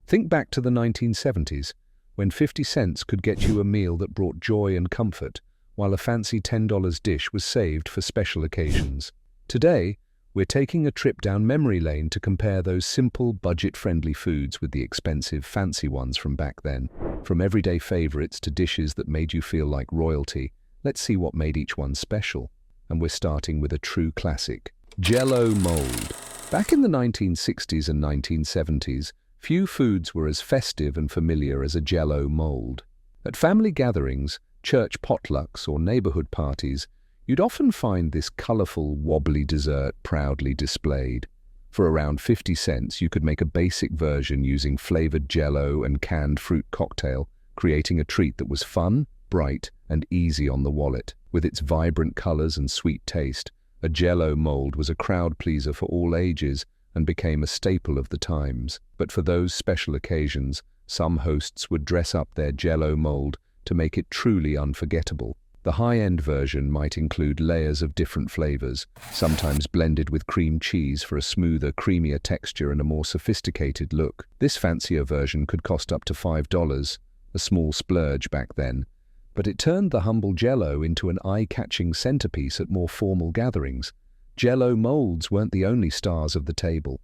Think back to the 1970s, when 50 cents could get you a meal that brought joy and comfort, while a fancy $10 dish was saved for special occasions. Today, we're taking a trip down memory lane to compare those simple, budget-friendly foods with the expensive, fancy ones from back then. From everyday favorites to dishes that made you feel like royalty, let's see what made each one special. And we're starting with a true classic, Jell-O Mold. Back in the 1960s and 1970s, few foods were as festive and familiar as a Jell-O mold. At family gatherings, church potlucks, or neighborhood parties, you'd often find this colorful, wobbly dessert proudly displayed. For around 50 cents, you could make a basic version using flavored Jell-O and canned fruit cocktail, creating a treat that was fun, bright, and easy on the wallet. With its vibrant colors and sweet taste, a Jell-O mold was a crowd pleaser for all ages and became a staple of the times. But for those special occasions, some hosts would dress up their Jell-O mold to make it truly unforgettable. The high-end version might include layers of different flavors, sometimes blended with cream cheese for a smoother, creamier texture and a more sophisticated look. This fancier version could cost up to $5, a small splurge back then, but it turned the humble Jell-O into an eye-catching centerpiece at more formal gatherings. Jell-O molds weren't the only stars of the table.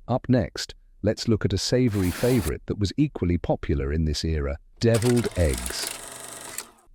Up next, let's look at a savory favorite that was equally popular in this era, deviled eggs.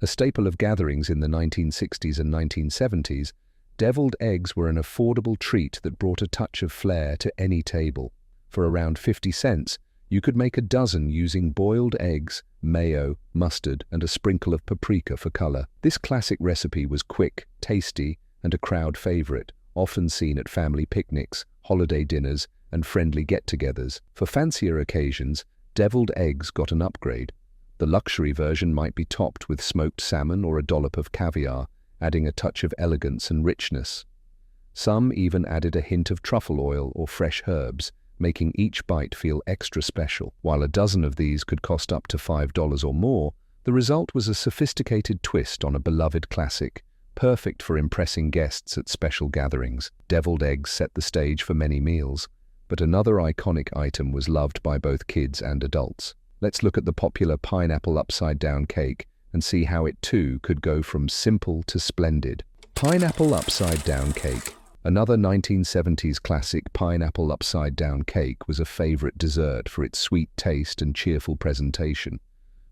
A staple of gatherings in the 1960s and 1970s, deviled eggs were an affordable treat that brought a touch of flair to any table. For around 50 cents, you could make a dozen using boiled eggs, mayo, mustard, and a sprinkle of paprika for color. This classic recipe was quick, tasty, and a crowd favorite, often seen at family picnics, holiday dinners, and friendly get-togethers. For fancier occasions, deviled eggs got an upgrade. The luxury version might be topped with smoked salmon or a dollop of caviar, adding a touch of elegance and richness. Some even added a hint of truffle oil or fresh herbs, making each bite feel extra special. While a dozen of these could cost up to $5 or more, the result was a sophisticated twist on a beloved classic, perfect for impressing guests at special gatherings. Deviled eggs set the stage for many meals, but another iconic item was loved by both kids and adults. Let's look at the popular pineapple upside-down cake and see how it too could go from simple to splendid. Pineapple upside-down cake. Another 1970s classic, pineapple upside-down cake was a favorite dessert for its sweet taste and cheerful presentation.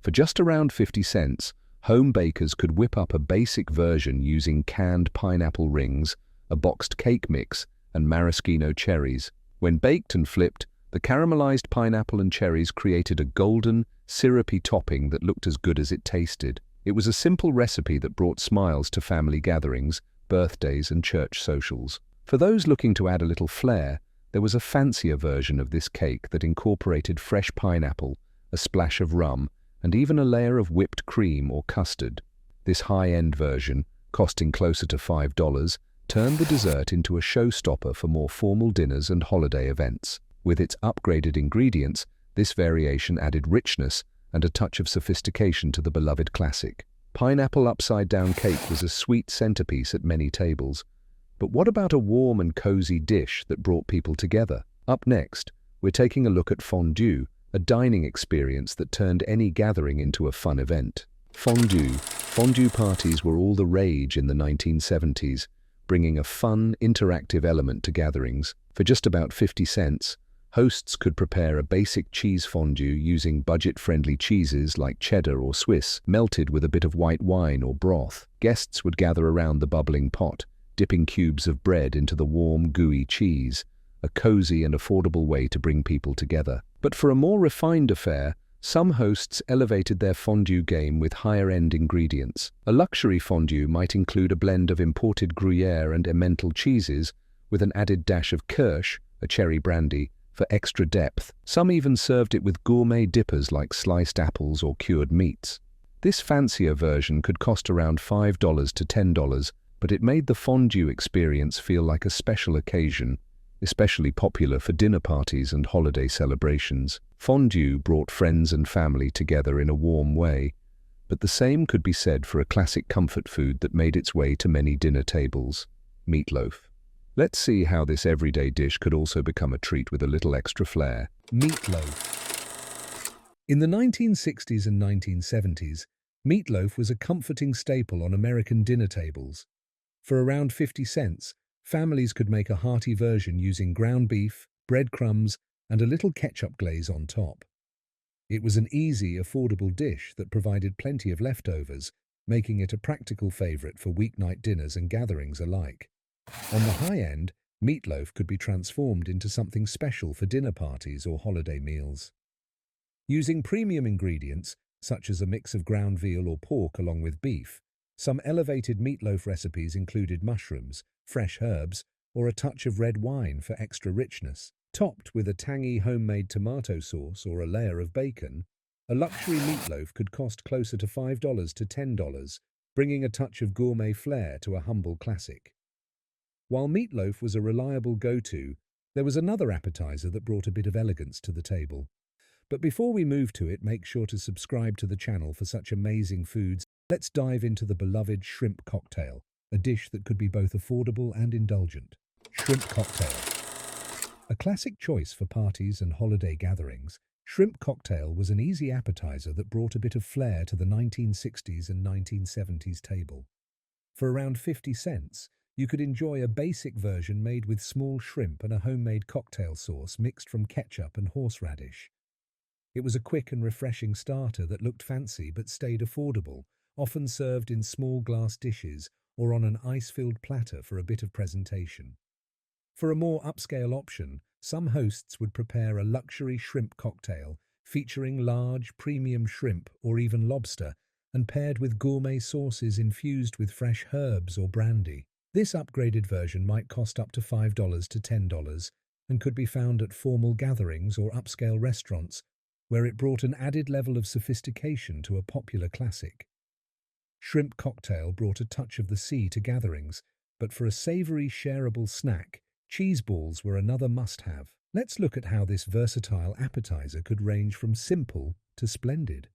For just around 50 cents, home bakers could whip up a basic version using canned pineapple rings, a boxed cake mix, and maraschino cherries. When baked and flipped, the caramelized pineapple and cherries created a golden, syrupy topping that looked as good as it tasted. It was a simple recipe that brought smiles to family gatherings, birthdays, and church socials. For those looking to add a little flair, there was a fancier version of this cake that incorporated fresh pineapple, a splash of rum, and even a layer of whipped cream or custard. This high-end version, costing closer to $5, turned the dessert into a showstopper for more formal dinners and holiday events. With its upgraded ingredients, this variation added richness and a touch of sophistication to the beloved classic. Pineapple upside-down cake was a sweet centerpiece at many tables. But what about a warm and cozy dish that brought people together? Up next, we're taking a look at fondue, a dining experience that turned any gathering into a fun event. Fondue. Fondue parties were all the rage in the 1970s, bringing a fun, interactive element to gatherings. For just about 50 cents, hosts could prepare a basic cheese fondue using budget-friendly cheeses like cheddar or Swiss, melted with a bit of white wine or broth. Guests would gather around the bubbling pot, dipping cubes of bread into the warm, gooey cheese, a cozy and affordable way to bring people together. But for a more refined affair, some hosts elevated their fondue game with higher-end ingredients. A luxury fondue might include a blend of imported Gruyere and Emmental cheeses with an added dash of Kirsch, a cherry brandy, for extra depth. Some even served it with gourmet dippers like sliced apples or cured meats. This fancier version could cost around $5 to $10, but it made the fondue experience feel like a special occasion, especially popular for dinner parties and holiday celebrations. Fondue brought friends and family together in a warm way, but the same could be said for a classic comfort food that made its way to many dinner tables, meatloaf. Let's see how this everyday dish could also become a treat with a little extra flair. Meatloaf. In the 1960s and 1970s, meatloaf was a comforting staple on American dinner tables. For around 50 cents, families could make a hearty version using ground beef, breadcrumbs, and a little ketchup glaze on top. It was an easy, affordable dish that provided plenty of leftovers, making it a practical favorite for weeknight dinners and gatherings alike. On the high end, meatloaf could be transformed into something special for dinner parties or holiday meals. Using premium ingredients, such as a mix of ground veal or pork along with beef, some elevated meatloaf recipes included mushrooms, fresh herbs, or a touch of red wine for extra richness. Topped with a tangy homemade tomato sauce or a layer of bacon, a luxury meatloaf could cost closer to $5 to $10, bringing a touch of gourmet flair to a humble classic. While meatloaf was a reliable go-to, there was another appetizer that brought a bit of elegance to the table. But before we move to it, make sure to subscribe to the channel for such amazing foods. Let's dive into the beloved shrimp cocktail, a dish that could be both affordable and indulgent. Shrimp cocktail. A classic choice for parties and holiday gatherings, shrimp cocktail was an easy appetizer that brought a bit of flair to the 1960s and 1970s table. For around 50 cents, you could enjoy a basic version made with small shrimp and a homemade cocktail sauce mixed from ketchup and horseradish. It was a quick and refreshing starter that looked fancy but stayed affordable, often served in small glass dishes or on an ice-filled platter for a bit of presentation. For a more upscale option, some hosts would prepare a luxury shrimp cocktail featuring large, premium shrimp or even lobster and paired with gourmet sauces infused with fresh herbs or brandy. This upgraded version might cost up to $5 to $10 and could be found at formal gatherings or upscale restaurants, where it brought an added level of sophistication to a popular classic. Shrimp cocktail brought a touch of the sea to gatherings, but for a savory, shareable snack, cheese balls were another must-have. Let's look at how this versatile appetizer could range from simple to splendid.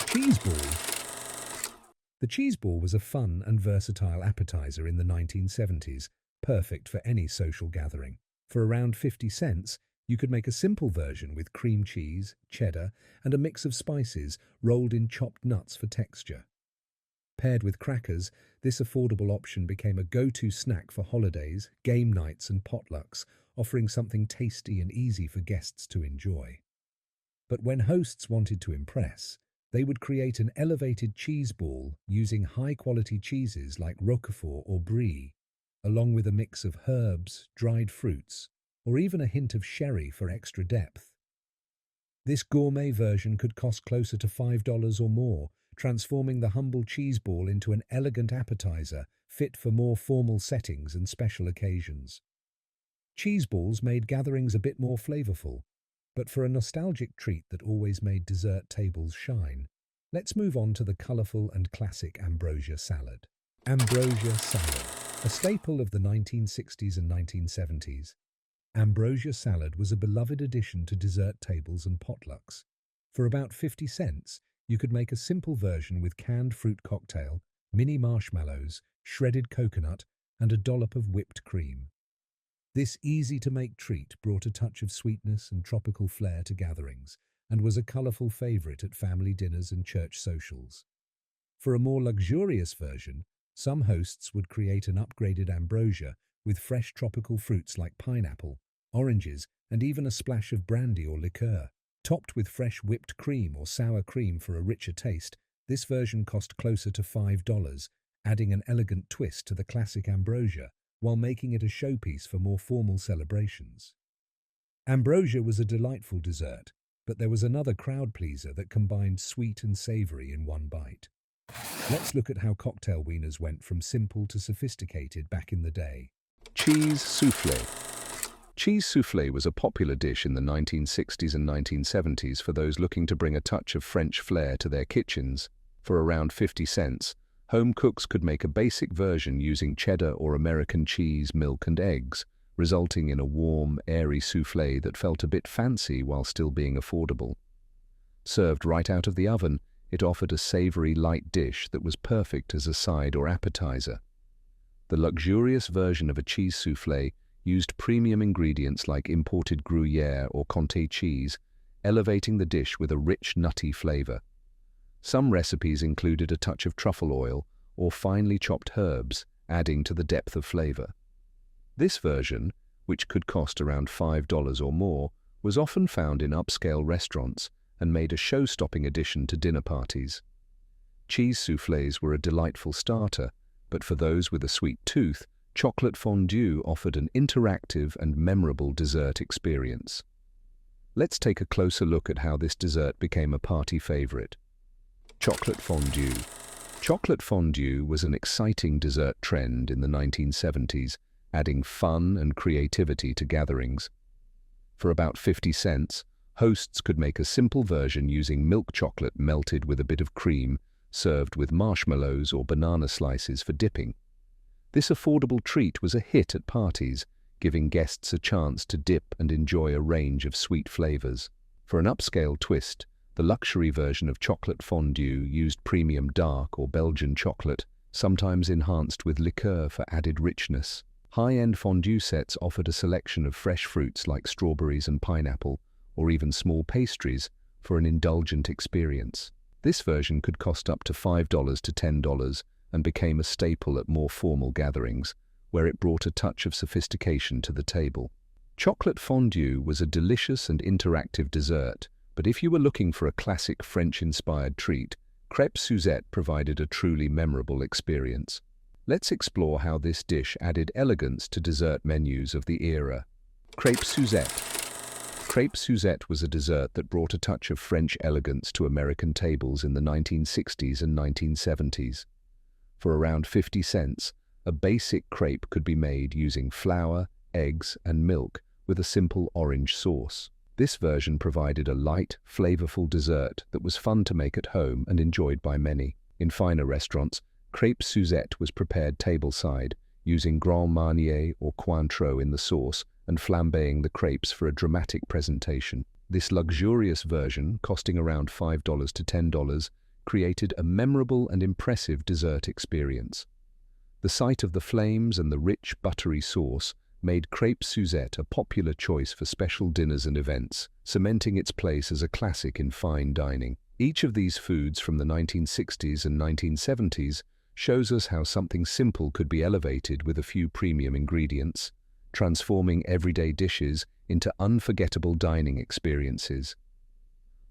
Cheese ball. The cheese ball was a fun and versatile appetizer in the 1970s, perfect for any social gathering. For around 50 cents, you could make a simple version with cream cheese, cheddar, and a mix of spices rolled in chopped nuts for texture. Paired with crackers, this affordable option became a go-to snack for holidays, game nights, and potlucks, offering something tasty and easy for guests to enjoy. But when hosts wanted to impress, they would create an elevated cheese ball using high-quality cheeses like Roquefort or Brie, along with a mix of herbs, dried fruits, or even a hint of sherry for extra depth. This gourmet version could cost closer to $5 or more, transforming the humble cheese ball into an elegant appetizer fit for more formal settings and special occasions. Cheese balls made gatherings a bit more flavorful, but for a nostalgic treat that always made dessert tables shine, let's move on to the colorful and classic Ambrosia Salad. Ambrosia Salad, a staple of the 1960s and 1970s. Ambrosia Salad was a beloved addition to dessert tables and potlucks. For about 50 cents, you could make a simple version with canned fruit cocktail, mini marshmallows, shredded coconut, and a dollop of whipped cream. This easy-to-make treat brought a touch of sweetness and tropical flair to gatherings, and was a colorful favorite at family dinners and church socials. For a more luxurious version, some hosts would create an upgraded ambrosia with fresh tropical fruits like pineapple, oranges, and even a splash of brandy or liqueur. Topped with fresh whipped cream or sour cream for a richer taste, this version cost closer to $5, adding an elegant twist to the classic ambrosia while making it a showpiece for more formal celebrations. Ambrosia was a delightful dessert, but there was another crowd pleaser that combined sweet and savory in one bite. Let's look at how cocktail wieners went from simple to sophisticated back in the day. Cheese soufflé. Cheese soufflé was a popular dish in the 1960s and 1970s for those looking to bring a touch of French flair to their kitchens. For around 50 cents, home cooks could make a basic version using cheddar or American cheese, milk and eggs, resulting in a warm, airy soufflé that felt a bit fancy while still being affordable. Served right out of the oven, it offered a savory, light dish that was perfect as a side or appetizer. The luxurious version of a cheese soufflé used premium ingredients like imported Gruyere or Comté cheese, elevating the dish with a rich, nutty flavor. Some recipes included a touch of truffle oil or finely chopped herbs, adding to the depth of flavor. This version, which could cost around $5 or more, was often found in upscale restaurants and made a show-stopping addition to dinner parties. Cheese soufflés were a delightful starter, but for those with a sweet tooth, chocolate fondue offered an interactive and memorable dessert experience. Let's take a closer look at how this dessert became a party favorite. Chocolate fondue. Chocolate fondue was an exciting dessert trend in the 1970s, adding fun and creativity to gatherings. For about 50 cents, hosts could make a simple version using milk chocolate melted with a bit of cream, served with marshmallows or banana slices for dipping. This affordable treat was a hit at parties, giving guests a chance to dip and enjoy a range of sweet flavors. For an upscale twist, the luxury version of chocolate fondue used premium dark or Belgian chocolate, sometimes enhanced with liqueur for added richness. High-end fondue sets offered a selection of fresh fruits like strawberries and pineapple, or even small pastries, for an indulgent experience. This version could cost up to $5 to $10 and became a staple at more formal gatherings, where it brought a touch of sophistication to the table. Chocolate fondue was a delicious and interactive dessert, but if you were looking for a classic French-inspired treat, Crêpes Suzette provided a truly memorable experience. Let's explore how this dish added elegance to dessert menus of the era. Crêpes Suzette. Crêpes Suzette was a dessert that brought a touch of French elegance to American tables in the 1960s and 1970s. For around 50 cents, a basic crepe could be made using flour, eggs, and milk with a simple orange sauce. This version provided a light, flavorful dessert that was fun to make at home and enjoyed by many. In finer restaurants, Crêpes Suzette was prepared tableside, using Grand Marnier or Cointreau in the sauce and flambeing the crepes for a dramatic presentation. This luxurious version, costing around $5 to $10, created a memorable and impressive dessert experience. The sight of the flames and the rich, buttery sauce made Crêpes Suzette a popular choice for special dinners and events, cementing its place as a classic in fine dining. Each of these foods from the 1960s and 1970s shows us how something simple could be elevated with a few premium ingredients, transforming everyday dishes into unforgettable dining experiences.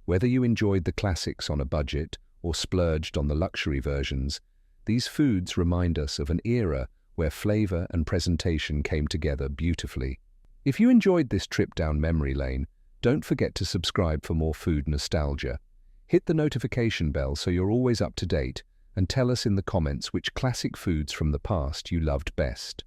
Whether you enjoyed the classics on a budget or splurged on the luxury versions, these foods remind us of an era where flavor and presentation came together beautifully. If you enjoyed this trip down memory lane, don't forget to subscribe for more food nostalgia. Hit the notification bell so you're always up to date, and tell us in the comments which classic foods from the past you loved best.